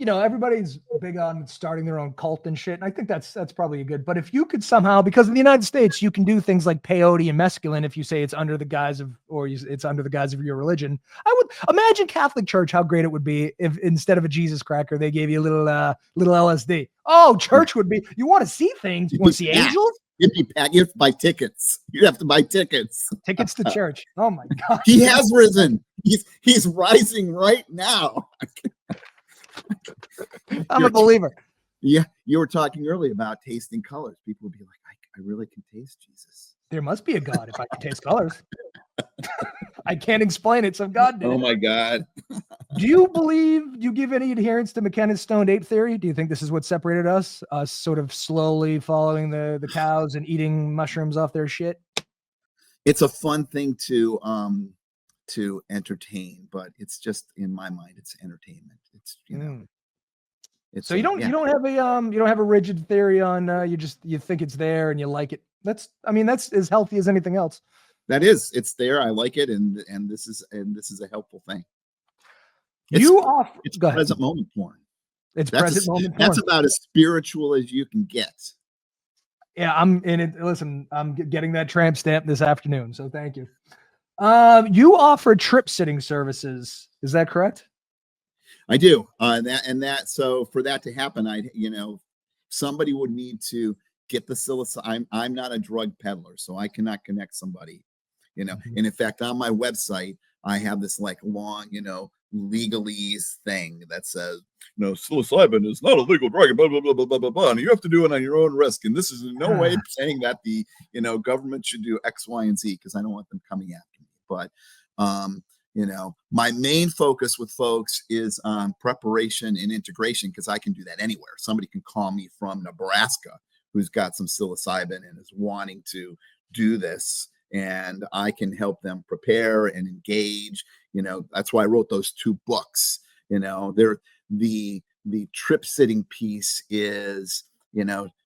Everybody's big on starting their own cult and shit. And I think that's probably a good, but if you could somehow, because in the United States, you can do things like peyote and mescaline if you say it's under the guise of, it's under the guise of your religion. I would imagine Catholic Church, how great it would be if instead of a Jesus cracker, they gave you a little LSD. Oh, church would be, you want to see things. You want to see angels? You have to buy tickets. You have to buy tickets. Tickets to church. Oh my God. He has risen. He's rising right now. I'm a believer. Yeah, you were talking earlier about tasting colors. People would be like, I really can taste Jesus. There must be a God if I can taste colors. I can't explain it, so God did Oh it. my God. Do you believe you give any adherence to McKenna's stoned ape theory? Do you think this is what separated us? Us sort of slowly following the cows and eating mushrooms off their shit? It's a fun thing to entertain, but it's just, in my mind, it's entertainment. It's, you know, it's So you don't have a rigid theory on you think it's there and you like it. That's as healthy as anything else. it's there. I like it, and this is a helpful thing. It's Go ahead. present moment porn. It's present moment porn. That's about as spiritual as you can get. Yeah, I'm in it. Listen, I'm getting that tramp stamp this afternoon, so thank you. You offer trip sitting services. Is that correct? I do. So for that to happen, somebody would need to get the psilocybin. I'm not a drug peddler, so I cannot connect somebody, And in fact, on my website, I have this like long, legalese thing that says, psilocybin is not a legal drug, blah, blah, blah, blah, blah, blah, blah. And you have to do it on your own risk. And this is in no way saying that the, government should do X, Y, and Z, because I don't want them coming after me. But, my main focus with folks is on preparation and integration, because I can do that anywhere. Somebody can call me from Nebraska who's got some psilocybin and is wanting to do this, and I can help them prepare and engage. That's why I wrote those 2 books. They're the trip sitting piece is,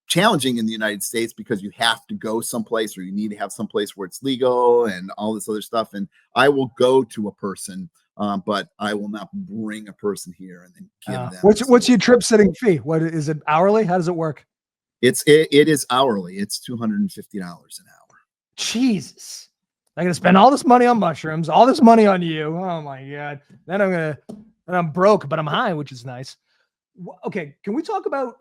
challenging in the United States, because you have to go someplace, or you need to have someplace where it's legal and all this other stuff. And I will go to a person, but I will not bring a person here and then give them. What's your trip sitting fee? What is it, hourly? How does it work? It is hourly. It's $250 an hour. Jesus. I'm going to spend all this money on mushrooms, all this money on you. Oh my God. Then I'm broke, but I'm high, which is nice. Okay. Can we talk about,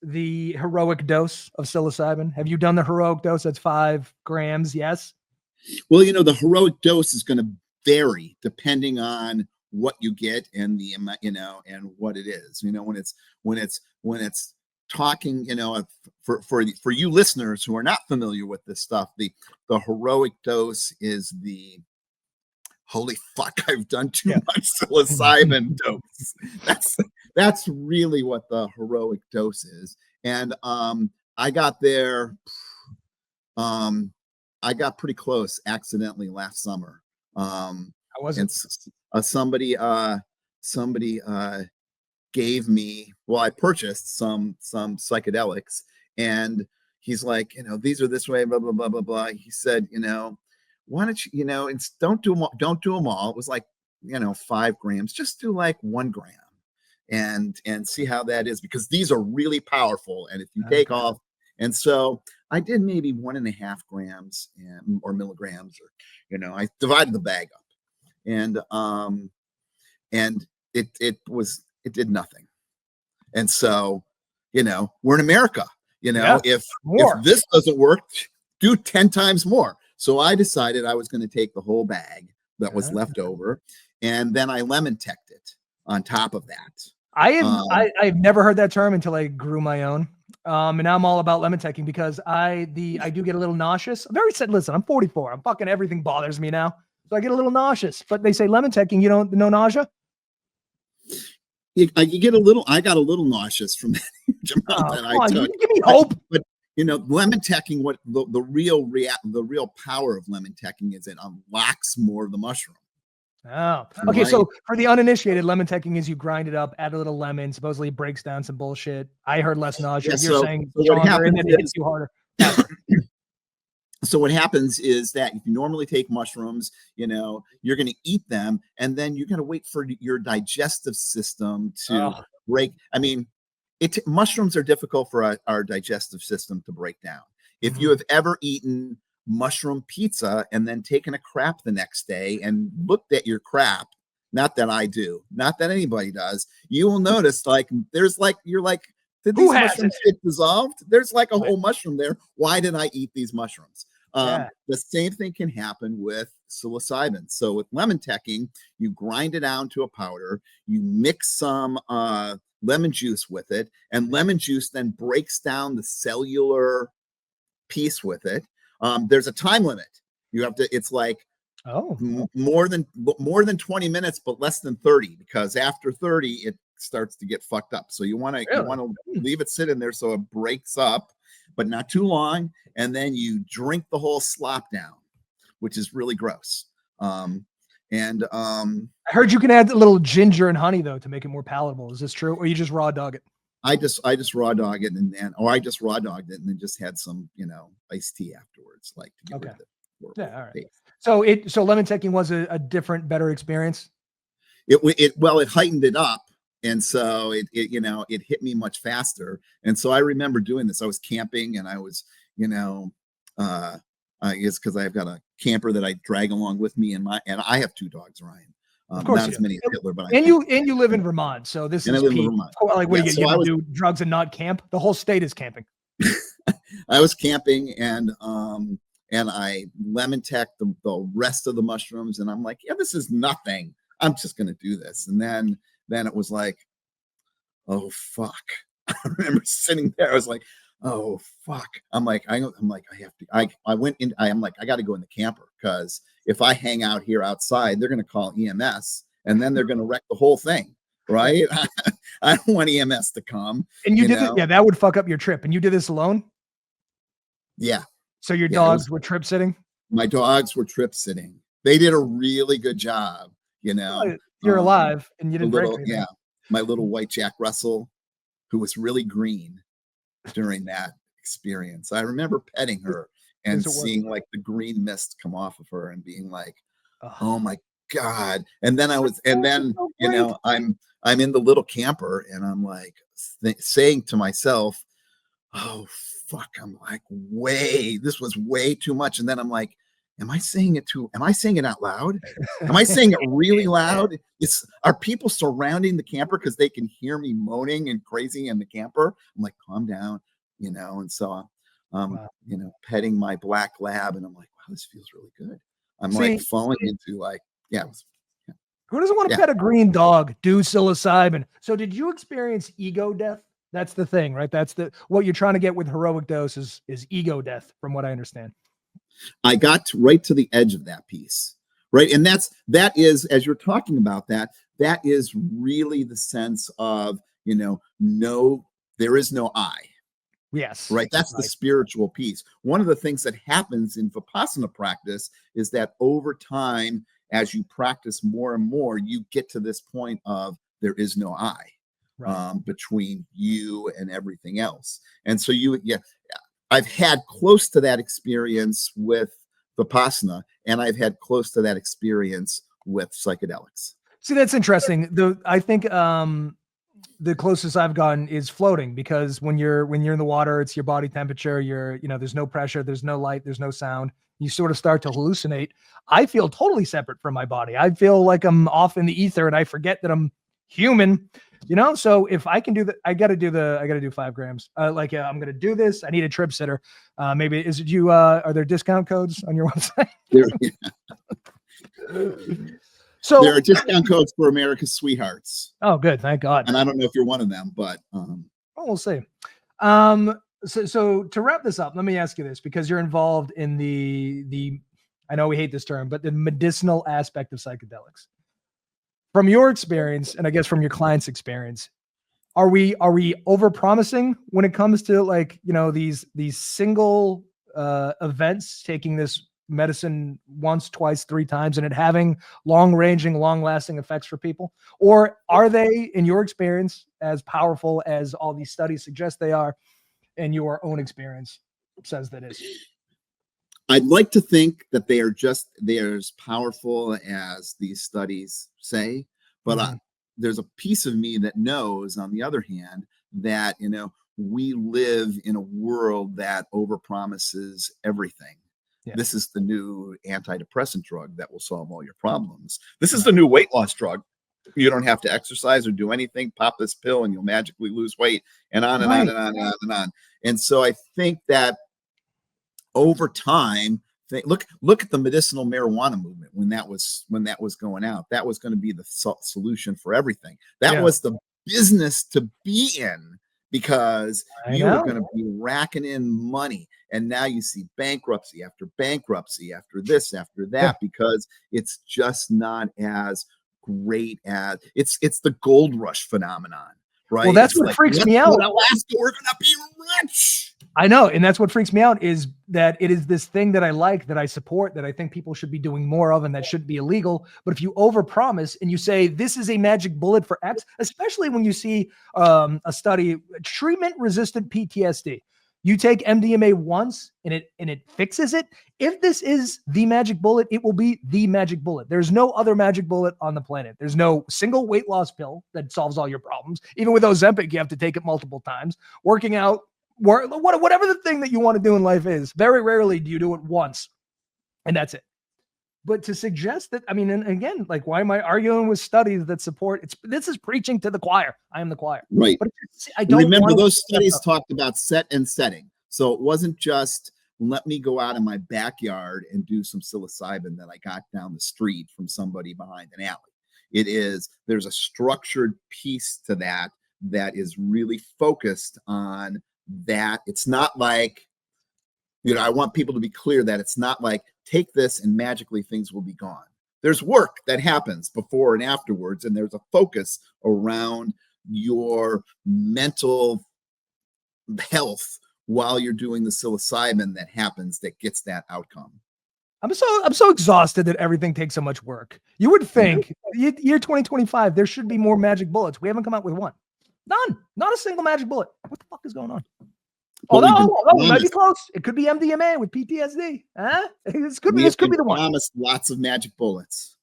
the heroic dose of psilocybin? Have you done the heroic dose? That's 5 grams. Yes. Well, the heroic dose is going to vary depending on what you get and the amount, and what it is. When it's talking, for you listeners who are not familiar with this stuff, the heroic dose is the holy fuck, I've done too much psilocybin dose. That's really what the heroic dose is. And I got there. I got pretty close accidentally last summer. How was it? Somebody gave me, I purchased some psychedelics, and he's like, these are this way, blah, blah, blah, blah, blah. He said, why don't you, don't do them all. It was like, 5 grams, just do like 1 gram and see how that is, because these are really powerful. And if you take off, and so I did maybe 1.5 grams or milligrams, or, I divided the bag up, and it did nothing. And so, we're in America, if this doesn't work, do 10 times more. So I decided I was going to take the whole bag that was left over, and then I lemon teched it on top of that. I've never heard that term until I grew my own. And now I'm all about lemon teching, because I do get a little nauseous. Listen, I'm 44. I'm fucking, everything bothers me now. So I get a little nauseous, but they say lemon teching, no nausea. You get a little, I got a little nauseous from that huge amount that I took. Give me hope. But lemon teching, what the real power of lemon teching is, it unlocks more of the mushroom. Oh, okay. Right. So for the uninitiated, lemon teching is you grind it up, add a little lemon. Supposedly it breaks down some bullshit. I heard less nausea. You're saying stronger, and then it hits you harder. So what happens is that if you normally take mushrooms, you're going to eat them, and then you're going to wait for your digestive system to break. I mean, mushrooms are difficult for our digestive system to break down. If you have ever eaten mushroom pizza and then taken a crap the next day and looked at your crap, not that I do, not that anybody does, you will notice you're like, did these mushrooms get dissolved? There's like a whole mushroom there. Why did I eat these mushrooms? The same thing can happen with psilocybin. So with lemon teching, you grind it down to a powder, you mix some lemon juice with it, and lemon juice then breaks down the cellular piece with it. There's a time limit. You have to, it's like Oh, More than 20 minutes, but less than 30, because after 30 it starts to get fucked up. So you want really? to leave it sit in there so it breaks up, but not too long, and then you drink the whole slop down, which is really gross. And I heard you can add a little ginger and honey though to make it more palatable. Is this true, or you just raw dog it? I just raw dog it, or I just raw dogged it and then just had some, iced tea afterwards, like to get rid of it. Yeah, all right. So lemon taking was a different, better experience. It heightened it up, and so it hit me much faster. And so I remember doing this. I was camping, and I was, I guess because I've got a camper that I drag along with me, and I have 2 dogs, Ryan. Of course, not as many as Hitler, but you live in Vermont, so this is peak. Like, what do you do drugs and not camp? The whole state is camping. I was camping, and I lemon teched the rest of the mushrooms, and I'm like, yeah, this is nothing. I'm just gonna do this. And then it was like, oh fuck. I remember sitting there. I was like, oh fuck. I'm like, I have to. I'm like, I got to go in the camper, because if I hang out here outside, they're gonna call EMS, and then they're gonna wreck the whole thing. Right? I don't want EMS to come. And you did it. Yeah, that would fuck up your trip. And you did this alone? Yeah. So your dogs were trip sitting? My dogs were trip sitting. They did a really good job, You're alive and you didn't break anything. Yeah. My little white Jack Russell, who was really green during that experience. I remember petting her and seeing like the green mist come off of her and being like, oh my God. And then I'm in the little camper, and I'm like saying to myself, oh fuck, I'm like, this was way too much. And then I'm like, am I saying it out loud? Am I saying it really loud? Are people surrounding the camper because they can hear me moaning and crazy in the camper? I'm like, calm down, and so petting my black lab, and I'm like, wow, this feels really good. I'm like falling into like, who doesn't want to pet a green dog, do psilocybin? So did you experience ego death? That's the thing, right? That's what you're trying to get with heroic dose is ego death, from what I understand. I got right to the edge of that piece, right? And that is, as you're talking about that is really the sense of, no, there is no I. Yes. Right. That's the spiritual piece. One of the things that happens in Vipassana practice is that over time, as you practice more and more, you get to this point of there is no I. Right. Between you and everything else. And so I've had close to that experience with Vipassana, and I've had close to that experience with psychedelics. See, that's interesting. I think the closest I've gotten is floating, because when you're in the water, it's your body temperature. There's no pressure, there's no light, there's no sound. You sort of start to hallucinate. I feel totally separate from my body. I feel like I'm off in the ether, and I forget that I'm human. So if I can do that, I got to do 5 grams. I'm going to do this. I need a trip sitter. Maybe are there discount codes on your website? So there are discount codes for America's Sweethearts. Oh, good. Thank God. And I don't know if you're one of them, but, we'll see. So to wrap this up, let me ask you this, because you're involved in the, I know we hate this term, but the medicinal aspect of psychedelics. From your experience, and I guess from your clients' experience, are we overpromising when it comes to these single events, taking this medicine once, twice, 3 times, and it having long-ranging, long-lasting effects for people? Or are they, in your experience, as powerful as all these studies suggest they are, and your own experience says that is? I'd like to think that they're as powerful as these studies say, but there's a piece of me that knows, on the other hand, that we live in a world that overpromises everything. Yeah. This is the new antidepressant drug that will solve all your problems. This is the new weight loss drug. You don't have to exercise or do anything. Pop this pill and you'll magically lose weight, and on and on and on and on and on. And so I think that over time, look at the medicinal marijuana movement when that was going out. That was going to be the solution for everything. That was the business to be in, because I you are know. going to be racking in money. And now you see bankruptcy after bankruptcy, after this, after that, because it's just not as great as it's the gold rush phenomenon, right? Well, that's It's what like, freaks let's me go out. to Alaska, we're going to be rich. I know. And that's what freaks me out, is that it is this thing that I like, that I support, that I think people should be doing more of, and that shouldn't be illegal. But if you overpromise and you say this is a magic bullet for X, especially when you see a study, treatment-resistant PTSD, you take MDMA once and it fixes it. If this is the magic bullet, it will be the magic bullet. There's no other magic bullet on the planet. There's no single weight loss pill that solves all your problems. Even with Ozempic, you have to take it multiple times. Working out, whatever the thing that you want to do in life is, very rarely do you do it once and that's it. But to suggest that, I mean, and again, like, why am I arguing with studies that support this is preaching to the choir. I am the choir. Right. But I don't remember those studies talked about set and setting. So it wasn't just let me go out in my backyard and do some psilocybin that I got down the street from somebody behind an alley. It is, there's a structured piece to that that is really focused on that. It's not like, I want people to be clear that it's not like take this and magically things will be gone. There's work that happens before and afterwards, and there's a focus around your mental health while you're doing the psilocybin that happens, that gets that outcome. I'm so exhausted that everything takes so much work. You would think year 2025, there should be more magic bullets. We haven't come out with one. None. Not a single magic bullet. What the fuck is going on? It might be close. It could be MDMA with PTSD. Huh? This could be the one. Promised lots of magic bullets.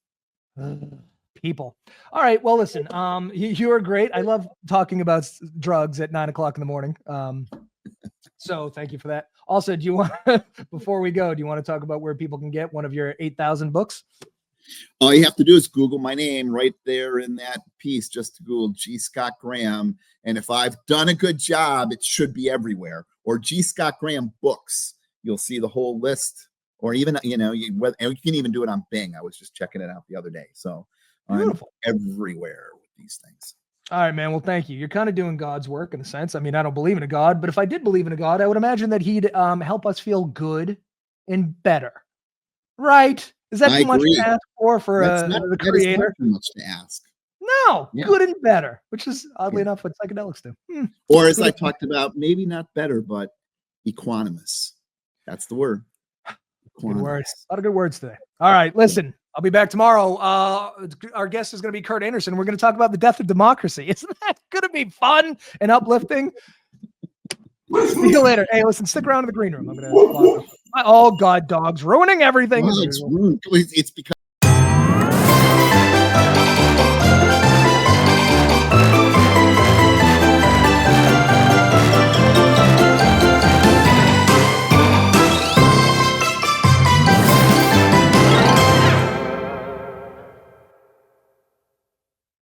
People. All right. Well, listen. You are great. I love talking about drugs at 9 o'clock in the morning. So thank you for that. Also, do you want, before we go, do you want to talk about where people can get one of your 8,000 books? All you have to do is Google my name right there in that piece. Just Google G. Scott Graham. And if I've done a good job, it should be everywhere. Or G. Scott Graham books. You'll see the whole list. Or even, and you can even do it on Bing. I was just checking it out the other day. So beautiful. I'm everywhere with these things. All right, man. Well, thank you. You're kind of doing God's work in a sense. I mean, I don't believe in a God, but if I did believe in a God, I would imagine that he'd help us feel good and better. Right? Is that too much to ask for the creator? Not too much to ask. No, good and better, which is oddly enough what psychedelics do. Or as I talked about, maybe not better, but equanimous. That's the word. Good words. A lot of good words today. All right, listen. I'll be back tomorrow. Our guest is going to be Kurt Anderson. We're going to talk about the death of democracy. Isn't that going to be fun and uplifting? See you later. Hey, listen, stick around in the green room. I'm going to. Oh, God, dogs ruining everything. Well, it's because